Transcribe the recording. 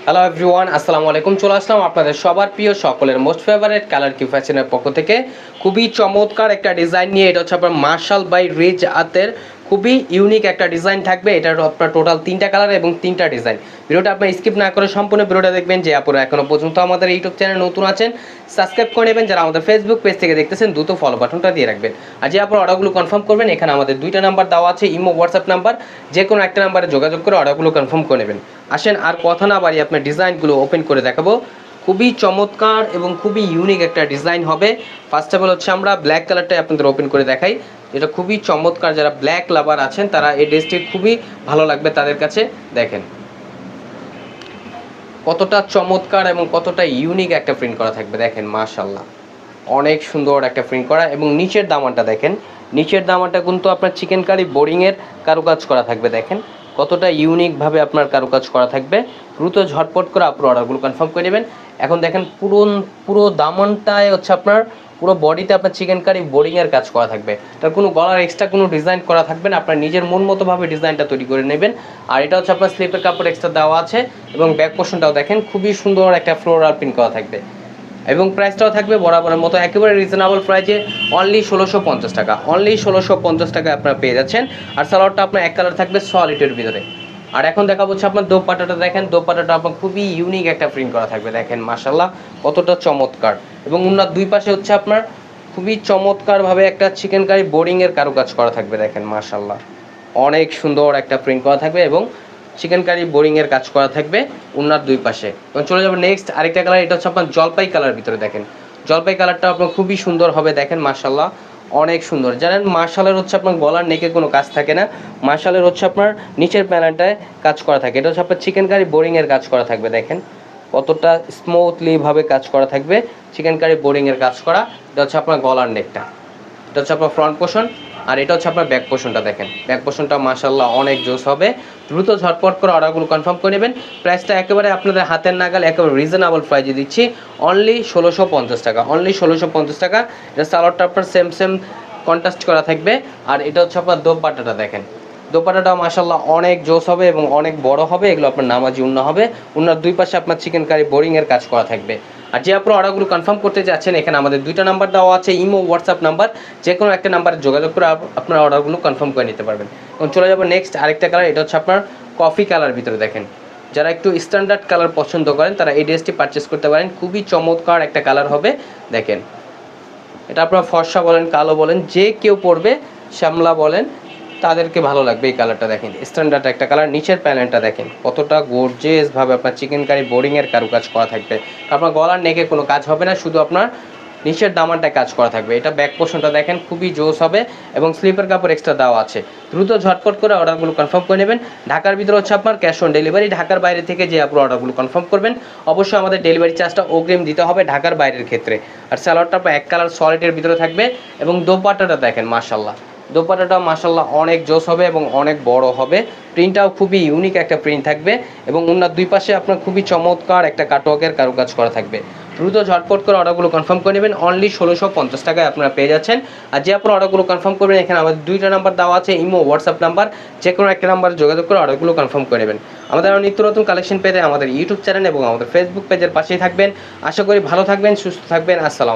Hello everyone, আসসালামু আলাইকুম। চলে আসলাম আপনাদের সবার প্রিয় সকলের মোস্ট ফেভারিট কালার কিউ ফ্যাশনের পক্ষ থেকে খুবই চমৎকার একটা ডিজাইন নিয়ে। এটা হচ্ছে আপনার মার্শাল বাই রিচ আতের খুবই ইউনিক একটা ডিজাইন থাকবে। এটার আপনার টোটাল 3টা কালার এবং 3টা ডিজাইন। ভিডিওটা আপনি স্কিপ না করে সম্পূর্ণ ভিডিওটা দেখবেন। যে আপনারা এখনো পর্যন্ত আমাদের ইউটিউব চ্যানেল নতুন আছেন, সাবস্ক্রাইব করে নেবেন। যারা আমাদের ফেসবুক পেজ থেকে দেখতেছেন দ্রুত ফলো বাটনটা দিয়ে রাখবেন। আর যে আপনারা অর্ডারগুলো কনফার্ম করবেন, এখানে আমাদের 2টা নাম্বার দেওয়া আছে, ইমো হোয়াটসঅ্যাপ নাম্বার। যে কোনো একটা নাম্বারে যোগাযোগ করে অর্ডারগুলো কনফার্ম করে নেবেন। আসেন আর কথা না বাড়িয়ে আপনার ডিজাইনগুলো ওপেন করে দেখাবো। খুবই চমৎকার এবং খুবই ইউনিক একটা ডিজাইন হবে। ফার্স্ট অফ অল হচ্ছে আমরা ব্ল্যাক কালারটাই আপনাদের ওপেন করে দেখাই। এটা খুবই চমৎকার, যারা ব্ল্যাক লাভার আছেন তারা এই ড্রেসটি খুবই ভালো লাগবে তাদের কাছে। দেখেন কতটা চমৎকার এবং কতটা ইউনিক একটা প্রিন্ট করা থাকবে। দেখেন মাশাআল্লাহ, অনেক সুন্দর একটা প্রিন্ট করা। এবং নিচের দামানটা দেখেন, নিচের দামানটা কিন্তু আপনার চিকেন কারি বোরিংয়ের কারুকাজ করা থাকবে। দেখেন কতটা ইউনিকভাবে আপনার কারুকাজ করা থাকবে। দ্রুত ঝটপট করে আপনার অর্ডারগুলো কনফার্ম করে নেবেন। এখন দেখেন পুরো দামানটায় হচ্ছে আপনার পুরো বডিতে আপনার চিকেন কারি বোরিংয়ের কাজ করা থাকবে। তার কোনো গলার এক্সট্রা কোনো ডিজাইন করা থাকবে না, আপনার নিজের মন মতোভাবে ডিজাইনটা তৈরি করে নেবেন। আর এটা হচ্ছে আপনার স্লিপের কাপড় এক্সট্রা দেওয়া আছে। এবং ব্যাক পোর্শনটাও দেখেন খুবই সুন্দর একটা ফ্লোরাল প্রিন্ট করা থাকবে। এবং প্রাইসটাও থাকবে বরাবরের মতো একেবারে রিজনেবল প্রাইসে, অনলি 1650 টাকা। অনলি 1650 টাকায় আপনারা পেয়ে যাচ্ছেন। আর সালোয়ারটা আপনার এক কালার থাকবে সলিডের ভিতরে। আর এখন দেখা হচ্ছে আপনার দোপাট্টাটা দেখেন, দোপাট্টাটা আপনার খুবই ইউনিক একটা প্রিন্ট করা থাকবে। দেখেন মাশাআল্লাহ কতটা চমৎকার। এবং ওনার দুই পাশে হচ্ছে আপনার খুবই চমৎকারভাবে একটা চিকেন কারি বোরিংয়ের কারুকাজ করা থাকবে। দেখেন মাশাআল্লাহ অনেক সুন্দর একটা প্রিন্ট করা থাকবে এবং চিকেন কারি বোরিংয়ের কাজ করা থাকবে ওনার দুই পাশে। এবং চলে যাবে নেক্সট আরেকটা কালার, এটা হচ্ছে আপনার জলপাই কালার ভিতরে। দেখেন জলপাই কালারটা আপনার খুবই সুন্দর হবে। দেখেন মাশাআল্লাহ অনেক সুন্দর। জানেন মার্শালের হচ্ছে আপনার গলার নেকে কোনো কাজ থাকে না, মার্শালের হচ্ছে আপনার নিচের প্যানেলটায় কাজ করা থাকে। এটা হচ্ছে আপনার চিকেন কারি বোরিংয়ের কাজ করা থাকবে। দেখেন কতটা স্মুথলিভাবে কাজ করা থাকবে, চিকেন কারি বোরিংয়ের কাজ করা। এটা হচ্ছে আপনার গলার নেকটা, এটা হচ্ছে আপনার ফ্রন্ট পোর্শন। আর এটা হচ্ছে আপনার ব্যাক পোর্শনটা। দেখেন ব্যাক পোর্শনটা মাশাআল্লাহ অনেক জোস হবে। দ্রুত ঝটপট করে অর্ডারগুলো কনফার্ম করে নেবেন। প্রাইসটা একেবারে আপনাদের হাতের নাগাল, একেবারে রিজনেবল প্রাইসে দিচ্ছি, অনলি 1650 টাকা। অনলি 1650 টাকা। এটা সালোয়ারটা আপনার সেম কন্ট্রাস্ট করা থাকবে। আর এটা হচ্ছে আপনার দোপাট্টাটা। দেখেন দোপাট্টাটাও মাশাআল্লাহ অনেক জোস হবে এবং অনেক বড় হবে। এগুলো আপনার নামাজি উন্না হবে। উন্নার দুই পাশে আপনার চিকেন কারি বোরিংয়ের কাজ করা থাকবে। আর যে আপনারা অর্ডারগুলো কনফার্ম করতে যাচ্ছেন, এখানে আমাদের 2টা নাম্বার দেওয়া আছে, ইমো হোয়াটসঅ্যাপ নাম্বার। যে কোনো একটা নাম্বারে যোগাযোগ করে আপনারা অর্ডারগুলো কনফার্ম করে নিতে পারবেন। এবং চলে যাবো নেক্সট আরেকটা কালার, এটা হচ্ছে আপনার কফি কালার ভিতরে। দেখেন যারা একটু স্ট্যান্ডার্ড কালার পছন্দ করেন তারা এই ড্রেসটি পারচেস করতে পারেন। খুবই চমৎকার একটা কালার হবে। দেখেন এটা আপনারা ফর্সা বলেন, কালো বলেন, যে কেউ পরবে, শ্যামলা বলেন, তাদেরকে ভালো লাগবে এই কালারটা। দেখেন স্ট্যান্ডার্ড একটা কালার। নিচের প্যানেলটা দেখেন কতটা গর্জিয়াসভাবে আপনার চিকেন কারি বোরিংয়ের কারুকাজ করা থাকবে। আপনার গলার নেকে কোনো কাজ হবে না, শুধু আপনার নিচের দামানটায় কাজ করা থাকবে। এটা ব্যাক পোর্শনটা দেখেন খুবই জোস হবে এবং স্লিপের কাপড় এক্সট্রা দেওয়া আছে। দ্রুত ঝটপট করে অর্ডারগুলো কনফার্ম করে নেবেন। ঢাকার ভিতরে হচ্ছে আপনার ক্যাশ অন ডেলিভারি। ঢাকার বাইরে থেকে যে আপনার অর্ডারগুলো কনফার্ম করবেন, অবশ্যই আমাদের ডেলিভারি চার্জটা অগ্রিম দিতে হবে ঢাকার বাইরের ক্ষেত্রে। আর স্যালোয়ারটা আপনার এক কালার সলিডের ভিতরে থাকবে। এবং দোপাট্টাটা দেখেন মাশাআল্লাহ, দোপাট্টাটা মাশাআল্লাহ অনেক জোস হবে এবং অনেক বড় হবে। প্রিন্টটাও খুবই ইউনিক একটা প্রিন্ট থাকবে। এবং ওনার দুই পাশে আপনার খুবই চমৎকার একটা কাটওয়ার্কের কারুকাজ করা থাকবে। দ্রুত ঝটপট করে অর্ডারগুলো কনফার্ম করে নেবেন। অনলি 1650 টাকায় আপনারা পেয়ে যাচ্ছেন। আর যে আপনারা অর্ডারগুলো কনফার্ম করবেন, এখানে আমাদের 2টা নাম্বার দেওয়া আছে, ইমো হোয়াটসঅ্যাপ নাম্বার। যে কোনো একটা নাম্বারে যোগাযোগ করে অর্ডারগুলো কনফার্ম করে নেবেন। আমাদের আরও নিত্য নতুন কালেকশন পেতে আমাদের ইউটিউব চ্যানেল এবং আমাদের ফেসবুক পেজের পাশেই থাকবেন। আশা করি ভালো থাকবেন, সুস্থ থাকবেন। আসসালাম।